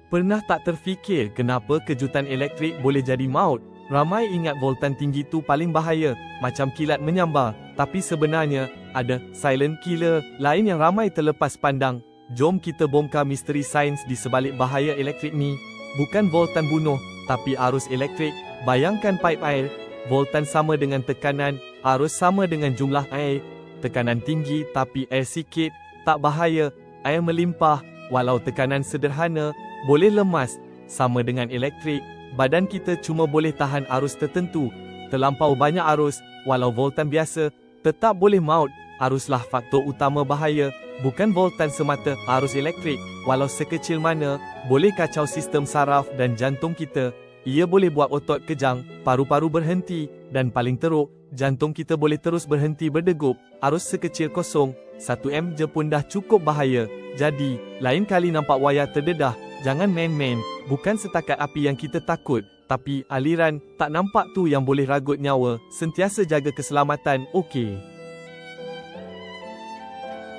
Pernah tak terfikir kenapa kejutan elektrik boleh jadi maut? Ramai ingat voltan tinggi tu paling bahaya, macam kilat menyambar. Tapi sebenarnya, ada silent killer lain yang ramai terlepas pandang. Jom kita bongkar misteri sains di sebalik bahaya elektrik ni. Bukan voltan bunuh, tapi arus elektrik. Bayangkan paip air. Voltan sama dengan tekanan, arus sama dengan jumlah air. Tekanan tinggi tapi air sikit, tak bahaya. Air melimpah, walau tekanan sederhana, boleh lemas. Sama dengan elektrik, badan kita cuma boleh tahan arus tertentu. Terlampau banyak arus, walau voltan biasa, tetap boleh maut. Aruslah faktor utama bahaya, bukan voltan semata. Arus elektrik, walau sekecil mana, boleh kacau sistem saraf dan jantung kita. Ia boleh buat otot kejang, paru-paru berhenti, dan paling teruk, jantung kita boleh terus berhenti berdegup. Arus sekecil 1 M je pun dah cukup bahaya. Jadi, lain kali nampak wayar terdedah, jangan main-main. Bukan setakat api yang kita takut, tapi aliran tak nampak tu yang boleh ragut nyawa. Sentiasa jaga keselamatan, okey?